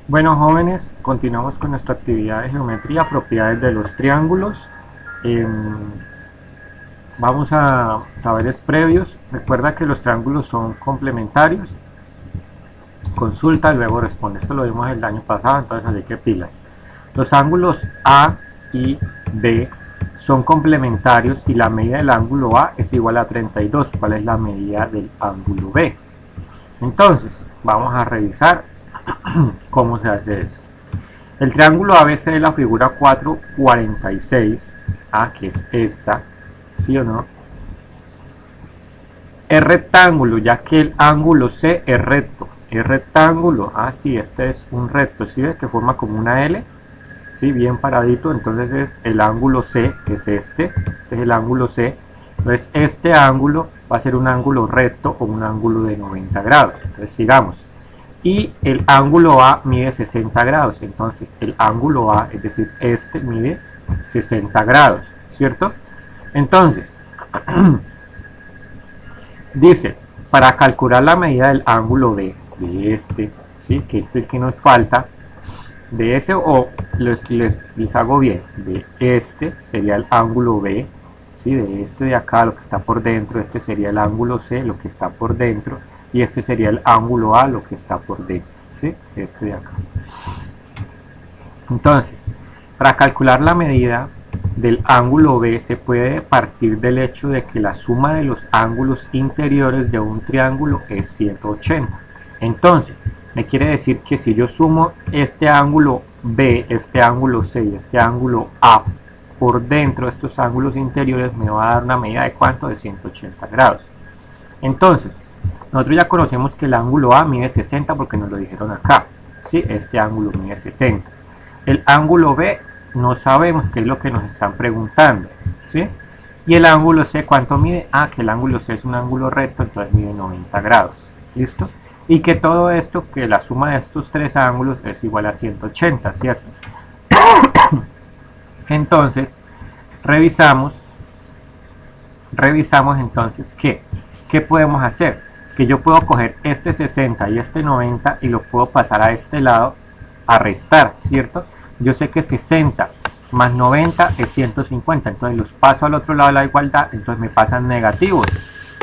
Bueno, jóvenes, continuamos con nuestra actividad de geometría, propiedades de los triángulos. Vamos a saberes previos. Recuerda que los triángulos son complementarios. Consulta, luego responde. Esto lo vimos el año pasado, entonces así que pila. Los ángulos A y B son complementarios y la medida del ángulo A es igual a 32. ¿Cuál es la medida del ángulo B? Entonces, vamos a revisar cómo se hace eso. El triángulo ABC de la figura 446, que es esta, ¿sí o no? Es rectángulo, ya que el ángulo C es recto. Es rectángulo, sí, este es un recto, ¿sí ves? Que forma como una L, ¿sí? Bien paradito, entonces es el ángulo C, que es este es el ángulo C. Entonces este ángulo va a ser un ángulo recto o un ángulo de 90 grados. Entonces sigamos. Y el ángulo A mide 60 grados, entonces el ángulo A, es decir, este mide 60 grados, ¿cierto? Entonces, dice, para calcular la medida del ángulo B, de este, ¿sí? Que es el que nos falta, de ese, o les hago bien, de este sería el ángulo B, ¿sí? De este de acá, lo que está por dentro, este sería el ángulo C, lo que está por dentro, y este sería el ángulo A, lo que está por dentro, ¿sí? Este de acá. Entonces, para calcular la medida del ángulo B se puede partir del hecho de que la suma de los ángulos interiores de un triángulo es 180. Entonces, me quiere decir que si yo sumo este ángulo B, este ángulo C y este ángulo A por dentro de estos ángulos interiores, me va a dar una medida de ¿cuánto? De 180 grados. Entonces, nosotros ya conocemos que el ángulo A mide 60 porque nos lo dijeron acá, ¿sí? Este ángulo mide 60. El ángulo B no sabemos qué es lo que nos están preguntando, ¿sí? Y el ángulo C, ¿cuánto mide? Que el ángulo C es un ángulo recto, entonces mide 90 grados, ¿listo? Y que todo esto, que la suma de estos tres ángulos es igual a 180, ¿cierto? Entonces, revisamos entonces ¿qué podemos hacer? Que yo puedo coger este 60 y este 90 y lo puedo pasar a este lado a restar, ¿cierto? Yo sé que 60 más 90 es 150, entonces los paso al otro lado de la igualdad, entonces me pasan negativos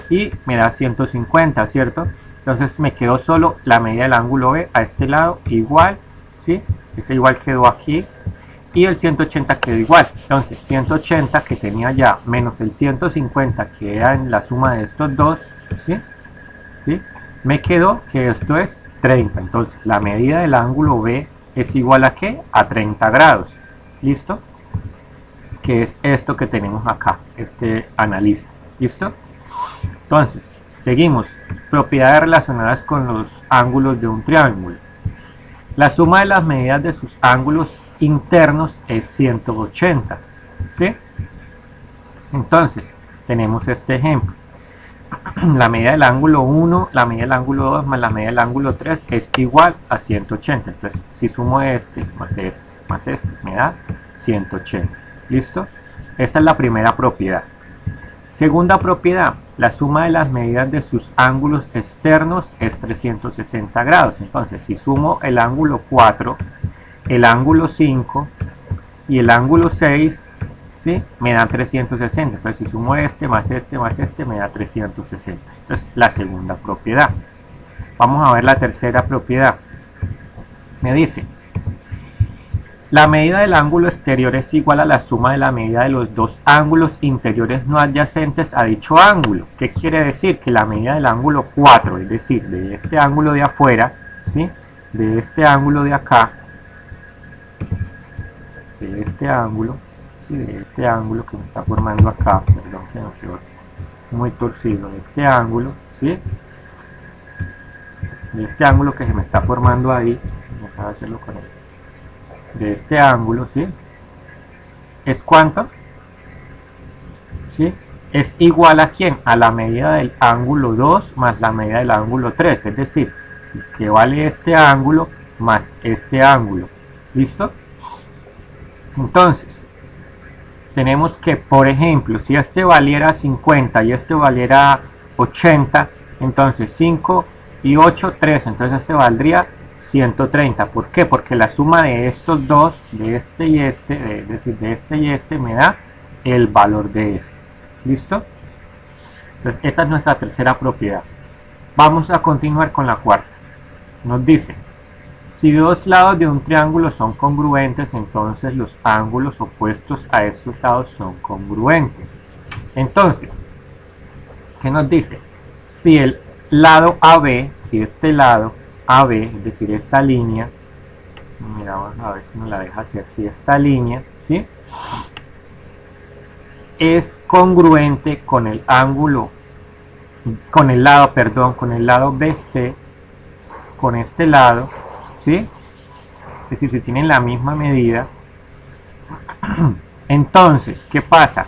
y me da 150, ¿cierto? Entonces me quedó solo la medida del ángulo B a este lado igual, ¿sí? Ese igual quedó aquí y el 180 quedó igual. Entonces 180 que tenía ya menos el 150 que era en la suma de estos dos, ¿sí? ¿Sí? Me quedó que esto es 30. Entonces la medida del ángulo B es igual a ¿qué? A 30 grados. ¿Listo? Que es esto que tenemos acá. Analiza. ¿Listo? Entonces, seguimos. Propiedades relacionadas con los ángulos de un triángulo. La suma de las medidas de sus ángulos internos es 180. ¿Sí? Entonces, tenemos este ejemplo. La medida del ángulo 1, la medida del ángulo 2 más la medida del ángulo 3 es igual a 180. Entonces, si sumo este más este, me da 180. ¿Listo? Esta es la primera propiedad. Segunda propiedad, la suma de las medidas de sus ángulos externos es 360 grados. Entonces, si sumo el ángulo 4, el ángulo 5 y el ángulo 6, ¿sí? Me da 360. Entonces, si sumo este más este más este, me da 360. Esa es la segunda propiedad. Vamos a ver la tercera propiedad. Me dice, la medida del ángulo exterior es igual a la suma de la medida de los dos ángulos interiores no adyacentes a dicho ángulo. ¿Qué quiere decir? Que la medida del ángulo 4, es decir, de este ángulo de afuera, ¿sí? De este ángulo de acá, de este ángulo, ¿sí? De este ángulo que me está formando acá, perdón que no quedó muy torcido, de este ángulo, ¿sí? De este ángulo que se me está formando ahí, vamos a hacerlo con él. De este ángulo, ¿sí? ¿Es cuánto? ¿Sí? Es igual a ¿quién? A la medida del ángulo 2 más la medida del ángulo 3, es decir, que vale este ángulo más este ángulo. ¿Listo? Entonces, tenemos que, por ejemplo, si este valiera 50 y este valiera 80, entonces 5 y 8, 13, entonces este valdría 130. ¿Por qué? Porque la suma de estos dos, de este y este, es decir, de este y este, me da el valor de este. ¿Listo? Entonces, esta es nuestra tercera propiedad. Vamos a continuar con la cuarta. Nos dice, si dos lados de un triángulo son congruentes, entonces los ángulos opuestos a estos lados son congruentes. Entonces, ¿qué nos dice? Si el lado AB, si este lado AB, es decir, esta línea, mira, vamos a ver si nos la deja hacer, si esta línea, ¿sí?, es congruente con el ángulo, con el lado BC, con este lado, ¿sí? Es decir, si tienen la misma medida, entonces, ¿qué pasa?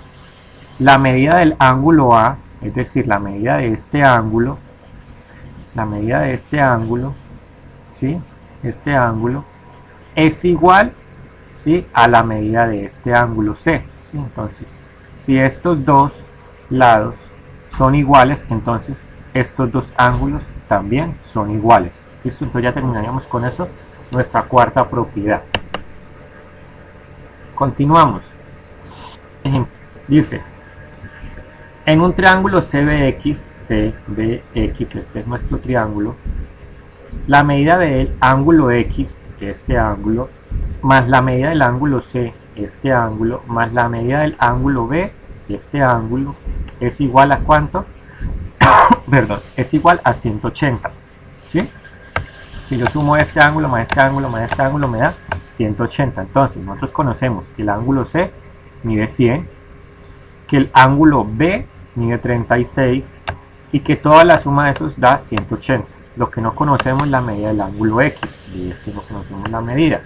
La medida del ángulo A, es decir, la medida de este ángulo, ¿sí?, este ángulo es igual, ¿sí?, a la medida de este ángulo C, ¿sí? Entonces, si estos dos lados son iguales, entonces estos dos ángulos también son iguales. ¿Listo? Entonces ya terminaríamos con eso, nuestra cuarta propiedad. Continuamos. Dice, en un triángulo CBX, este es nuestro triángulo, la medida del ángulo X, este ángulo, más la medida del ángulo C, este ángulo, más la medida del ángulo B, este ángulo, es igual a ¿cuánto? Perdón, es igual a 180, ¿sí? Si yo sumo este ángulo más este ángulo más este ángulo me da 180. Entonces nosotros conocemos que el ángulo C mide 100, que el ángulo B mide 36 y que toda la suma de esos da 180. Lo que no conocemos es la medida del ángulo X, y este no conocemos la medida.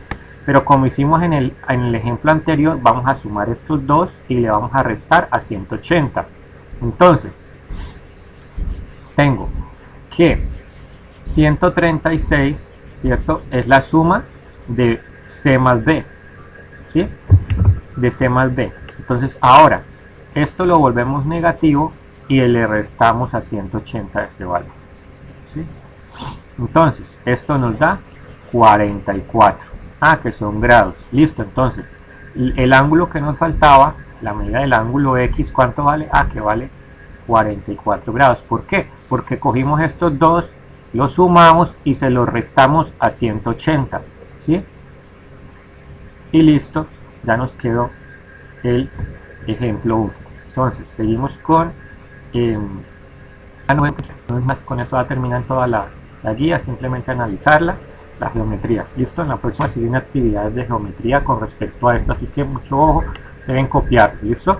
Pero como hicimos en el ejemplo anterior, vamos a sumar estos dos y le vamos a restar a 180. Entonces, tengo que 136, ¿cierto?, es la suma de C más B, ¿sí?, de C más B. Entonces, ahora, esto lo volvemos negativo y le restamos a 180 ese valor, ¿sí? Entonces, esto nos da 44. Que son grados. Listo, entonces, el ángulo que nos faltaba, la medida del ángulo X, ¿cuánto vale? Que vale 44 grados. ¿Por qué? Porque cogimos estos dos, los sumamos y se los restamos a 180, ¿sí? Y listo, ya nos quedó el ejemplo 1. Entonces, seguimos con... no es más, con eso va a terminar toda la guía, simplemente analizarla, la geometría. Listo, en la próxima siguen actividades de geometría con respecto a esto, así que mucho ojo, deben copiar. Listo.